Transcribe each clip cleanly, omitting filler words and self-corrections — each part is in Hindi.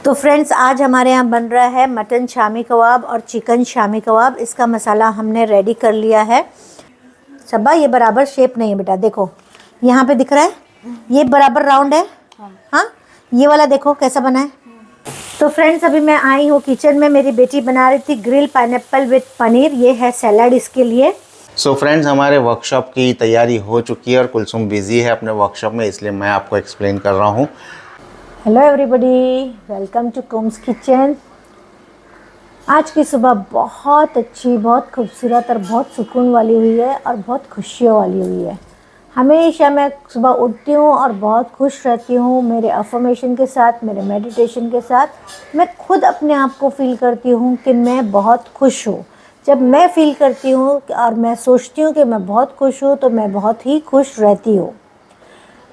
तो फ्रेंड्स, आज हमारे यहाँ बन रहा है मटन शामी कबाब और चिकन शामी कबाब। इसका मसाला हमने रेडी कर लिया है। सबा, ये बराबर शेप नहीं है बेटा, देखो यहाँ पे दिख रहा है, ये बराबर राउंड है। हाँ, ये वाला देखो कैसा बना है। तो फ्रेंड्स, अभी मैं आई हूँ किचन में। मेरी बेटी बना रही थी ग्रिल पाइनएप्पल विद पनीर। ये है सैलड इसके लिए। सो फ्रेंड्स, हमारे वर्कशॉप की तैयारी हो चुकी है और कुलसुम बिजी है अपने वर्कशॉप में, इसलिए मैं आपको एक्सप्लेन कर रहा हूँ। हेलो एवरीबॉडी, वेलकम टू कुम्स किचन। आज की सुबह बहुत अच्छी, बहुत खूबसूरत और बहुत सुकून वाली हुई है और बहुत खुशियों वाली हुई है। हमेशा मैं सुबह उठती हूँ और बहुत खुश रहती हूँ। मेरे अफर्मेशन के साथ, मेरे मेडिटेशन के साथ मैं खुद अपने आप को फील करती हूँ कि मैं बहुत खुश हूँ। जब मैं फील करती हूँ और मैं सोचती हूँ कि मैं बहुत खुश हूँ, तो मैं बहुत ही खुश रहती हूँ।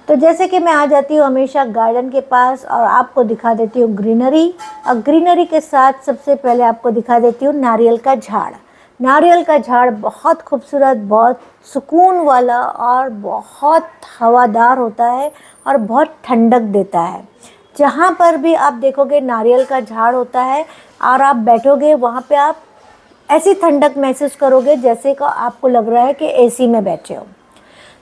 तो जैसे कि मैं आ जाती हूँ हमेशा गार्डन के पास और आपको दिखा देती हूँ ग्रीनरी, और ग्रीनरी के साथ सबसे पहले आपको दिखा देती हूँ नारियल का झाड़। नारियल का झाड़ बहुत खूबसूरत, बहुत सुकून वाला और बहुत हवादार होता है और बहुत ठंडक देता है। जहाँ पर भी आप देखोगे नारियल का झाड़ होता है और आप बैठोगे वहाँ पे, आप ऐसी ठंडक महसूस करोगे जैसे कि आपको लग रहा है कि एसी में बैठे हो।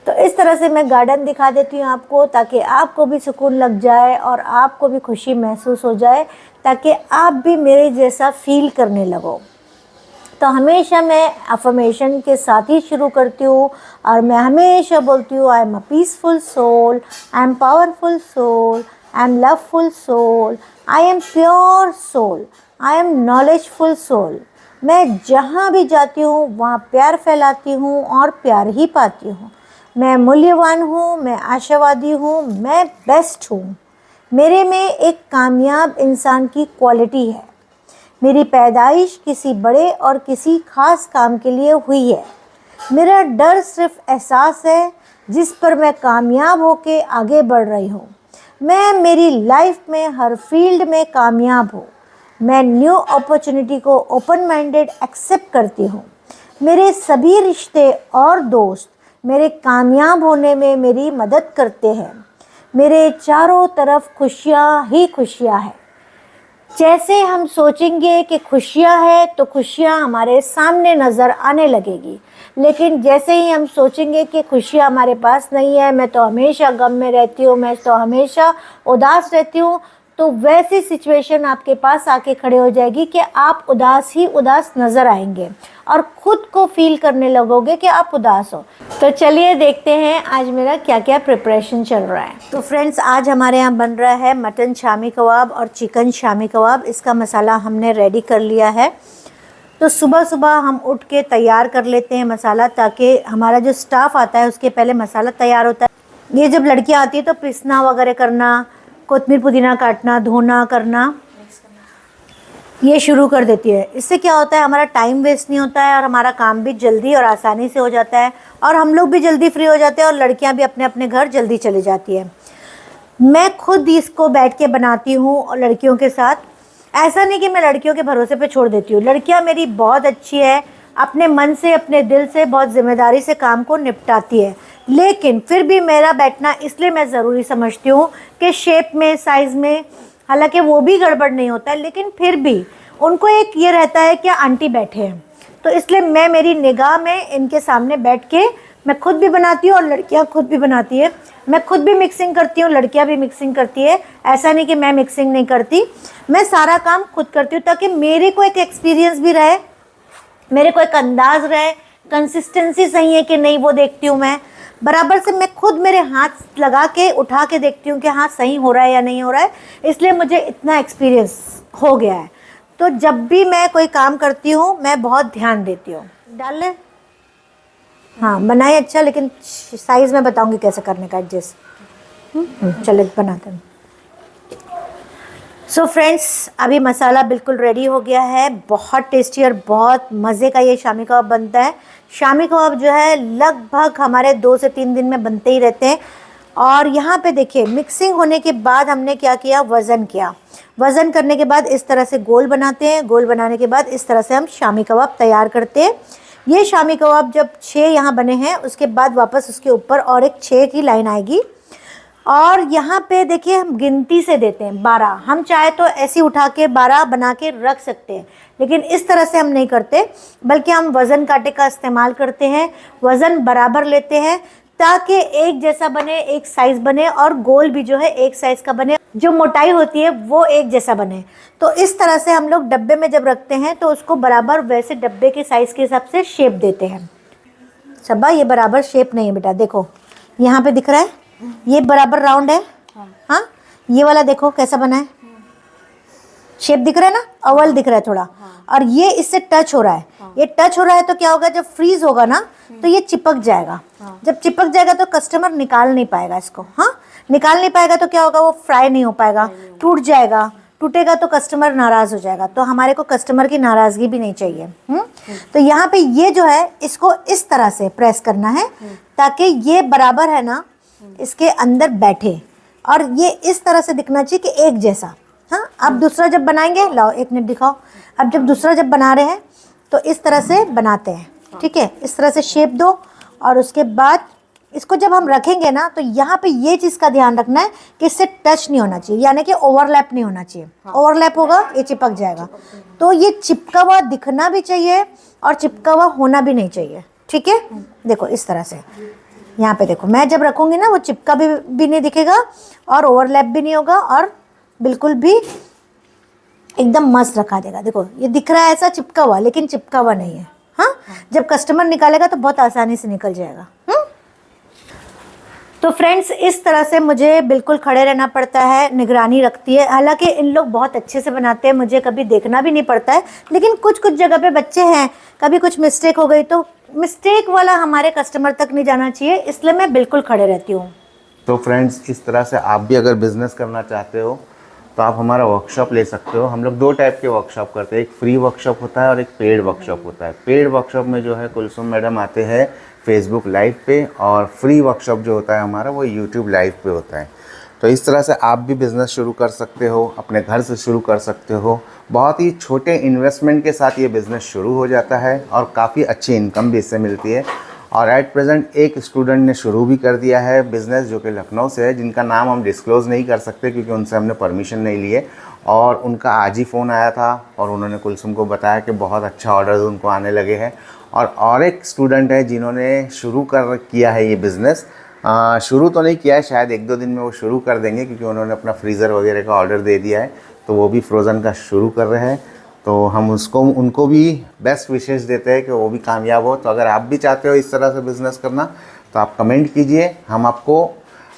तो इस तरह से मैं गार्डन दिखा देती हूँ आपको, ताकि आपको भी सुकून लग जाए और आपको भी खुशी महसूस हो जाए, ताकि आप भी मेरे जैसा फील करने लगो। तो हमेशा मैं अफर्मेशन के साथ ही शुरू करती हूँ और मैं हमेशा बोलती हूँ, I am a peaceful soul, I am powerful soul, I am loveful soul, I am pure soul, I am knowledgeful soul. मैं जहाँ भी जाती हूँ वहाँ प्यार फैलाती हूँ और प्यार ही पाती हूँ। मैं मूल्यवान हूँ, मैं आशावादी हूँ, मैं बेस्ट हूँ। मेरे में एक कामयाब इंसान की क्वालिटी है। मेरी पैदाइश किसी बड़े और किसी खास काम के लिए हुई है। मेरा डर सिर्फ एहसास है जिस पर मैं कामयाब होके आगे बढ़ रही हूँ। मैं मेरी लाइफ में हर फील्ड में कामयाब हूँ। मैं न्यू अपॉर्चुनिटी को ओपन माइंडेड एक्सेप्ट करती हूँ। मेरे सभी रिश्ते और दोस्त मेरे कामयाब होने में मेरी मदद करते हैं। मेरे चारों तरफ खुशियाँ ही खुशियाँ हैं। जैसे हम सोचेंगे कि खुशियाँ है तो खुशियाँ हमारे सामने नज़र आने लगेगी, लेकिन जैसे ही हम सोचेंगे कि खुशियाँ हमारे पास नहीं है, मैं तो हमेशा गम में रहती हूँ, मैं तो हमेशा उदास रहती हूँ, तो वैसी सिचुएशन आपके पास आके खड़े हो जाएगी कि आप उदास ही उदास नज़र आएंगे और ख़ुद को फील करने लगोगे कि आप उदास हो। तो चलिए देखते हैं आज मेरा क्या क्या प्रिपरेशन चल रहा है। तो फ्रेंड्स, आज हमारे यहाँ बन रहा है मटन शामी कबाब और चिकन शामी कबाब। इसका मसाला हमने रेडी कर लिया है। तो सुबह सुबह हम उठ के तैयार कर लेते हैं मसाला, ताकि हमारा जो स्टाफ आता है उसके पहले मसाला तैयार होता है। ये जब लड़कियाँ आती है तो पिसना वगैरह करना, कोतमीर पुदीना काटना, धोना करना, ये शुरू कर देती है। इससे क्या होता है, हमारा टाइम वेस्ट नहीं होता है और हमारा काम भी जल्दी और आसानी से हो जाता है और हम लोग भी जल्दी फ्री हो जाते हैं और लड़कियां भी अपने अपने घर जल्दी चली जाती है। मैं खुद इसको बैठ के बनाती हूँ और लड़कियों के साथ। ऐसा नहीं कि मैं लड़कियों के भरोसे पे छोड़ देती हूँ। लड़कियाँ मेरी बहुत अच्छी है, अपने मन से, अपने दिल से बहुत ज़िम्मेदारी से काम को निपटाती है, लेकिन फिर भी मेरा बैठना इसलिए मैं ज़रूरी समझती हूँ कि शेप में, साइज़ में, हालांकि वो भी गड़बड़ नहीं होता है, लेकिन फिर भी उनको एक ये रहता है कि आंटी बैठे हैं, तो इसलिए मैं, मेरी निगाह में इनके सामने बैठ के मैं खुद भी बनाती हूँ और लड़कियाँ खुद भी बनाती है। मैं खुद भी मिक्सिंग करती हूँ, लड़कियाँ भी मिक्सिंग करती है। ऐसा नहीं कि मैं मिक्सिंग नहीं करती, मैं सारा काम खुद करती हूँ, ताकि मेरे को एक एक्सपीरियंस भी रहे, मेरे को एक अंदाज़ रहे, कंसिस्टेंसी सही है कि नहीं वो देखती हूँ मैं बराबर से। मैं खुद मेरे हाथ लगा के उठा के देखती हूँ कि हाँ सही हो रहा है या नहीं हो रहा है, इसलिए मुझे इतना एक्सपीरियंस हो गया है। तो जब भी मैं कोई काम करती हूँ मैं बहुत ध्यान देती हूँ। डाल ले, हाँ बनाए अच्छा, लेकिन साइज़ में बताऊँगी कैसे करने का एडजस्ट। चले बनाते हैं। सो फ्रेंड्स, अभी मसाला बिल्कुल रेडी हो गया है। बहुत टेस्टी और बहुत मज़े का ये शामी कबाब बनता है। शामी कबाब जो है लगभग हमारे 2 से 3 दिन में बनते ही रहते हैं। और यहाँ पे देखिए, मिक्सिंग होने के बाद हमने क्या किया, वज़न किया। वज़न करने के बाद इस तरह से गोल बनाते हैं। गोल बनाने के बाद इस तरह से हम शामी कबाब तैयार करते हैं। ये शामी कबाब जब 6 यहाँ बने हैं, उसके बाद वापस उसके ऊपर और एक 6 की लाइन आएगी और यहाँ पे देखिए हम गिनती से देते हैं 12। हम चाहे तो ऐसे उठा के 12 बना के रख सकते हैं, लेकिन इस तरह से हम नहीं करते, बल्कि हम वज़न कांटे का इस्तेमाल करते हैं। वज़न बराबर लेते हैं ताकि एक जैसा बने, एक साइज़ बने, और गोल भी जो है एक साइज़ का बने, जो मोटाई होती है वो एक जैसा बने। तो इस तरह से हम लोग डब्बे में जब रखते हैं तो उसको बराबर वैसे डब्बे के साइज़ के हिसाब से शेप देते हैं। शब्बा, ये बराबर शेप नहीं है बेटा, देखो यहाँ पे दिख रहा है, ये बराबर राउंड है। हाँ, ये वाला देखो कैसा बना है, शेप दिख रहा है ना, ओवल दिख रहा है थोड़ा, और ये इससे टच हो रहा है। ये टच हो रहा है तो क्या होगा, जब फ्रीज होगा ना तो ये चिपक जाएगा। जब चिपक जाएगा तो कस्टमर निकाल नहीं पाएगा इसको। हाँ, निकाल नहीं पाएगा तो क्या होगा, वो फ्राई नहीं हो पाएगा, टूट जाएगा। टूटेगा तो कस्टमर नाराज़ हो जाएगा, तो हमारे को कस्टमर की नाराज़गी भी नहीं चाहिए। तो यहाँ पे ये जो है इसको इस तरह से प्रेस करना है ताकि ये बराबर है ना इसके अंदर बैठे, और ये इस तरह से दिखना चाहिए कि एक जैसा। हाँ, अब दूसरा जब बनाएंगे, लाओ एक मिनट दिखाओ। अब जब दूसरा जब बना रहे हैं तो इस तरह से बनाते हैं, ठीक है। इस तरह से शेप दो, और उसके बाद इसको जब हम रखेंगे ना तो यहाँ पे ये चीज़ का ध्यान रखना है कि इससे टच नहीं होना चाहिए, यानी कि ओवरलैप नहीं होना चाहिए। ओवरलैप होगा ये चिपक जाएगा। तो ये चिपका हुआ दिखना भी चाहिए और चिपका हुआ होना भी नहीं चाहिए, ठीक है। देखो इस तरह से यहाँ पे देखो, मैं जब रखूँगी ना वो चिपका भी नहीं दिखेगा और ओवरलैप भी नहीं होगा, और बिल्कुल भी एकदम मस्त रखा देगा। देखो ये दिख रहा है ऐसा चिपका हुआ, लेकिन चिपका हुआ नहीं है। हाँ, जब कस्टमर निकालेगा तो बहुत आसानी से निकल जाएगा। तो फ्रेंड्स, इस तरह से मुझे बिल्कुल खड़े रहना पड़ता है, निगरानी रखती है। हालांकि इन लोग बहुत अच्छे से बनाते हैं, मुझे कभी देखना भी नहीं पड़ता है, लेकिन कुछ कुछ जगह पे बच्चे हैं, कभी कुछ मिस्टेक हो गई तो मिस्टेक वाला हमारे कस्टमर तक नहीं जाना चाहिए, इसलिए मैं बिल्कुल खड़े रहती हूँ। तो फ्रेंड्स, इस तरह से आप भी अगर बिज़नेस करना चाहते हो तो आप हमारा वर्कशॉप ले सकते हो। हम लोग 2 टाइप के वर्कशॉप करते हैं, एक फ्री वर्कशॉप होता है और एक पेड वर्कशॉप होता है। पेड वर्कशॉप में जो है कुलसुम मैडम आते हैं फेसबुक लाइव पे, और फ्री वर्कशॉप जो होता है हमारा वो यूट्यूब लाइव पे होता है। तो इस तरह से आप भी बिज़नेस शुरू कर सकते हो, अपने घर से शुरू कर सकते हो। बहुत ही छोटे इन्वेस्टमेंट के साथ ये बिज़नेस शुरू हो जाता है और काफ़ी अच्छी इनकम भी इससे मिलती है। और एट प्रेजेंट एक स्टूडेंट ने शुरू भी कर दिया है बिज़नेस, जो कि लखनऊ से है, जिनका नाम हम डिस्क्लोज़ नहीं कर सकते क्योंकि उनसे हमने परमिशन नहीं लिए। और उनका आज ही फ़ोन आया था और उन्होंने कुलसुम को बताया कि बहुत अच्छा ऑर्डर उनको आने लगे हैं। और एक स्टूडेंट है जिन्होंने शुरू किया है ये बिज़नेस। शुरू तो नहीं किया है, शायद 1-2 दिन में वो शुरू कर देंगे क्योंकि उन्होंने अपना फ्रीज़र वगैरह का ऑर्डर दे दिया है, तो वो भी फ्रोज़न का शुरू कर रहे हैं। तो हम उनको भी बेस्ट विशेष देते हैं कि वो भी कामयाब हो। तो अगर आप भी चाहते हो इस तरह से बिज़नेस करना तो आप कमेंट कीजिए, हम आपको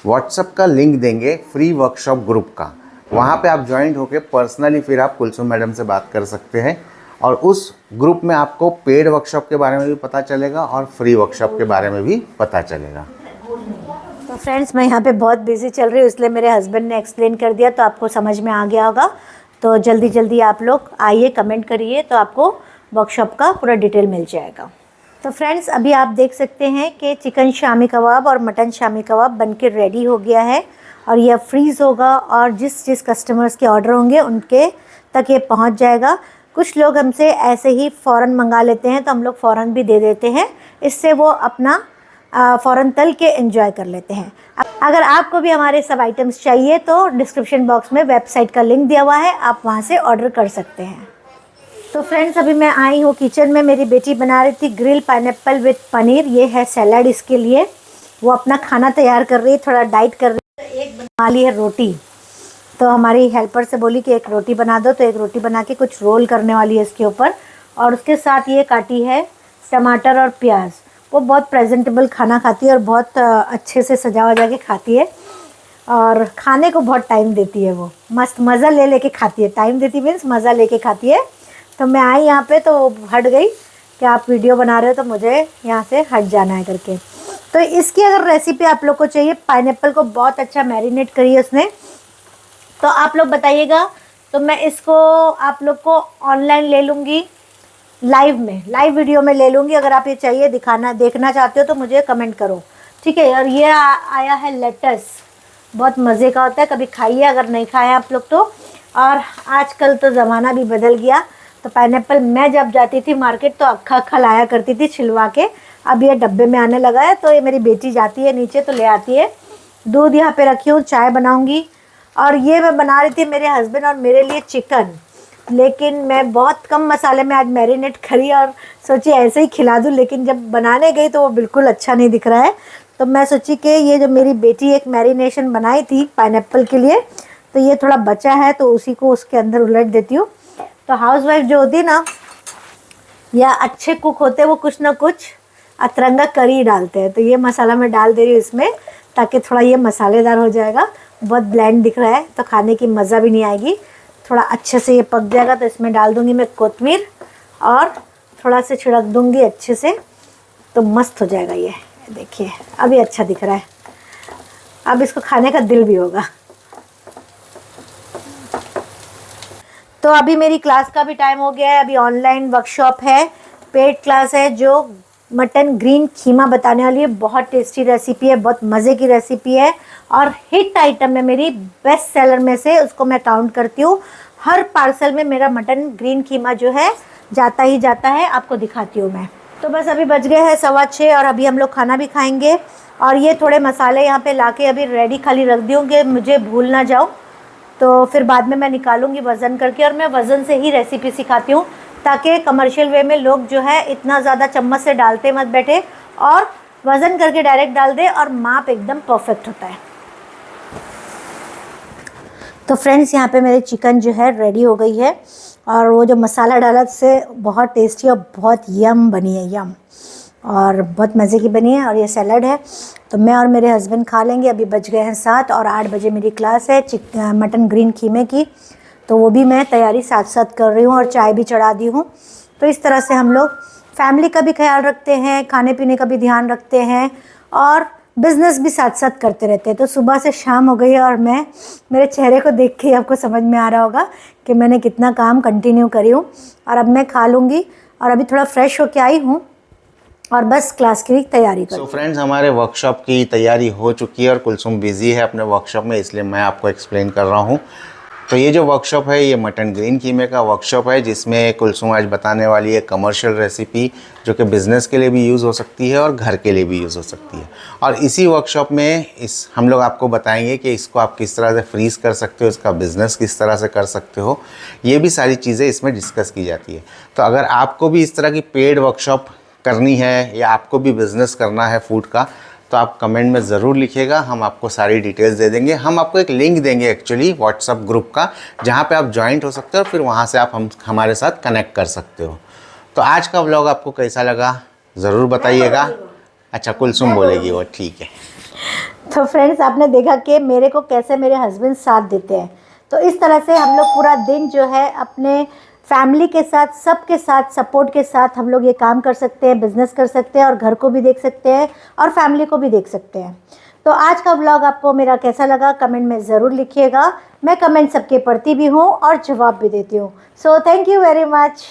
व्हाट्सएप का लिंक देंगे फ्री वर्कशॉप ग्रुप का। वहाँ पे आप ज्वाइंट होकर पर्सनली फिर आप कुलसुम मैडम से बात कर सकते हैं, और उस ग्रुप में आपको पेड वर्कशॉप के बारे में भी पता चलेगा और फ्री वर्कशॉप के बारे में भी पता चलेगा। तो फ्रेंड्स, मैं यहाँ पे बहुत बिजी चल रही हूँ, इसलिए मेरे हस्बैंड ने एक्सप्लेन कर दिया तो आपको समझ में आ गया होगा। तो जल्दी जल्दी आप लोग आइए, कमेंट करिए, तो आपको वर्कशॉप का पूरा डिटेल मिल जाएगा। तो फ्रेंड्स, अभी आप देख सकते हैं कि चिकन शामी कबाब और मटन शामी कबाब बनके रेडी हो गया है, और यह फ्रीज़ होगा और जिस कस्टमर्स के ऑर्डर होंगे उनके तक ये पहुंच जाएगा। कुछ लोग हमसे ऐसे ही फ़ौरन मंगा लेते हैं तो हम लोग फ़ौरन भी दे देते हैं, इससे वो अपना फ़ौरन तल के एंजॉय कर लेते हैं। अगर आपको भी हमारे सब आइटम्स चाहिए तो डिस्क्रिप्शन बॉक्स में वेबसाइट का लिंक दिया हुआ है, आप वहाँ से ऑर्डर कर सकते हैं। तो फ्रेंड्स, अभी मैं आई हूँ किचन में, मेरी बेटी बना रही थी ग्रिल पाइनएप्पल विद पनीर। ये है सैलड इसके लिए, वो अपना खाना तैयार कर रही है, थोड़ा डाइट कर रही है। तो एक बना ली है रोटी, तो हमारी हेल्पर से बोली कि एक रोटी बना दो, तो एक रोटी बना के कुछ रोल करने वाली है इसके ऊपर। और उसके साथ ये काटी है टमाटर और प्याज। वो बहुत प्रेजेंटेबल खाना खाती है और बहुत अच्छे से सजा वजा के खाती है, और खाने को बहुत टाइम देती है। वो मस्त मज़ा ले लेके खाती है, टाइम देती मीन्स मज़ा लेके खाती है। तो मैं आई यहाँ पे तो हट गई कि आप वीडियो बना रहे हो तो मुझे यहाँ से हट जाना है करके। तो इसकी अगर रेसिपी आप लोग को चाहिए, पाइनएप्पल को बहुत अच्छा मैरिनेट करी है उसने, तो आप लोग बताइएगा, तो मैं इसको आप लोग को ऑनलाइन ले लूँगी, लाइव वीडियो में ले लूँगी। अगर आप ये चाहिए देखना चाहते हो तो मुझे कमेंट करो, ठीक है। और ये आया है लेटस, बहुत मज़े का होता है, कभी खाइए अगर नहीं खाया आप लोग तो। और आजकल तो ज़माना भी बदल गया, तो पाइनएप्पल मैं जब जाती थी मार्केट तो अक्खा लाया करती थी छिलवा के, अब ये डब्बे में आने लगा है। तो ये मेरी बेटी जाती है नीचे तो ले आती है, दूध यहाँ पे रखी हूँ, चाय बनाऊँगी। और ये मैं बना रही थी मेरे हस्बैंड और मेरे लिए चिकन, लेकिन मैं बहुत कम मसाले में आज मैरिनेट करी और सोची ऐसे ही खिला दूँ, लेकिन जब बनाने गई तो वो बिल्कुल अच्छा नहीं दिख रहा है। तो मैं सोची कि ये जो मेरी बेटी एक मैरिनेशन बनाई थी पाइनएप्पल के लिए, तो ये थोड़ा बचा है तो उसी को उसके अंदर उलट देती हूँ। तो हाउसवाइफ जो होती है ना, या अच्छे कुक होते हैं, वो कुछ ना कुछ अतरंगा करी डालते हैं। तो ये मसाला मैं डाल दे रही हूँ इसमें, ताकि थोड़ा ये मसालेदार हो जाएगा। बहुत ब्लैंड दिख रहा है तो खाने की मज़ा भी नहीं आएगी। थोड़ा अच्छे से ये पक जाएगा तो इसमें डाल दूँगी मैं कोतमीर और थोड़ा सा छिड़क दूँगी अच्छे से, तो मस्त हो जाएगा ये। देखिए अभी अच्छा दिख रहा है, अब इसको खाने का दिल भी होगा। तो अभी मेरी क्लास का भी टाइम हो गया है। अभी ऑनलाइन वर्कशॉप है, पेड क्लास है, जो मटन ग्रीन कीमा बताने वाली है। बहुत टेस्टी रेसिपी है, बहुत मज़े की रेसिपी है और हिट आइटम है मेरी, बेस्ट सेलर में से उसको मैं काउंट करती हूँ। हर पार्सल में मेरा मटन ग्रीन कीमा जो है जाता ही जाता है, आपको दिखाती हूँ मैं। तो बस अभी बज गए हैं 6:15 और अभी हम लोग खाना भी खाएंगे। और ये थोड़े मसाले यहाँ पे लाके अभी रेडी खाली रख दी होंगे, मुझे भूल ना जाऊँ, तो फिर बाद में मैं निकालूंगी वज़न करके। और मैं वज़न से ही रेसिपी सिखाती हूँ, ताकि कमर्शियल वे में लोग जो है इतना ज़्यादा चम्मच से डालते मत बैठे और वज़न करके डायरेक्ट डाल दे और माप एकदम परफेक्ट होता है। तो फ्रेंड्स यहाँ पे मेरे चिकन जो है रेडी हो गई है और वो जो मसाला डाला से बहुत टेस्टी और बहुत यम बनी है, यम, और बहुत मज़े की बनी है। और ये सैलड है, तो मैं और मेरे हस्बैंड खा लेंगे। अभी बज गए हैं 7 और 8 बजे मेरी क्लास है मटन ग्रीन कीमे की, तो वो भी मैं तैयारी साथ साथ कर रही हूँ और चाय भी चढ़ा दी हूँ। तो इस तरह से हम लोग फैमिली का भी ख्याल रखते हैं, खाने पीने का भी ध्यान रखते हैं और बिज़नेस भी साथ साथ करते रहते हैं। तो सुबह से शाम हो गई है और मैं, मेरे चेहरे को देख के ही आपको समझ में आ रहा होगा कि मैंने कितना काम कंटिन्यू करी हूँ। और अब मैं खा लूँगी और अभी थोड़ा फ्रेश होके आई हूँ और बस क्लास की तैयारी कर। सो फ्रेंड्स, हमारे वर्कशॉप की तैयारी हो चुकी है और कुलसुम बिज़ी है अपने वर्कशॉप में, इसलिए मैं आपको एक्सप्लेन कर रहा हूँ। तो ये जो वर्कशॉप है ये मटन ग्रीन कीमे का वर्कशॉप है, जिसमें कुलसुम आज बताने वाली है कमर्शियल रेसिपी, जो कि बिज़नेस के लिए भी यूज़ हो सकती है और घर के लिए भी यूज़ हो सकती है। और इसी वर्कशॉप में हम लोग आपको बताएंगे कि इसको आप किस तरह से फ्रीज़ कर सकते हो, इसका बिज़नेस किस तरह से कर सकते हो, ये भी सारी चीज़ें इसमें डिस्कस की जाती है। तो अगर आपको भी इस तरह की पेड वर्कशॉप करनी है या आपको भी बिज़नेस करना है फूड का, तो आप कमेंट में ज़रूर लिखिएगा, हम आपको सारी डिटेल्स दे देंगे। हम आपको एक लिंक देंगे एक्चुअली व्हाट्सअप ग्रुप का, जहाँ पे आप ज्वाइंट हो सकते हो, फिर वहाँ से आप हमारे साथ कनेक्ट कर सकते हो। तो आज का व्लॉग आपको कैसा लगा ज़रूर बताइएगा। अच्छा, कुलसुम बोलेगी वो, ठीक है। तो फ्रेंड्स, आपने देखा कि मेरे को कैसे मेरे हस्बैंड साथ देते हैं। तो इस तरह से हम लोग पूरा दिन जो है अपने फैमिली के साथ, सबके साथ, सपोर्ट के साथ हम लोग ये काम कर सकते हैं, बिज़नेस कर सकते हैं और घर को भी देख सकते हैं और फैमिली को भी देख सकते हैं। तो आज का व्लॉग आपको मेरा कैसा लगा कमेंट में ज़रूर लिखिएगा। मैं कमेंट सबके पढ़ती भी हूँ और जवाब भी देती हूँ। So thank you very much.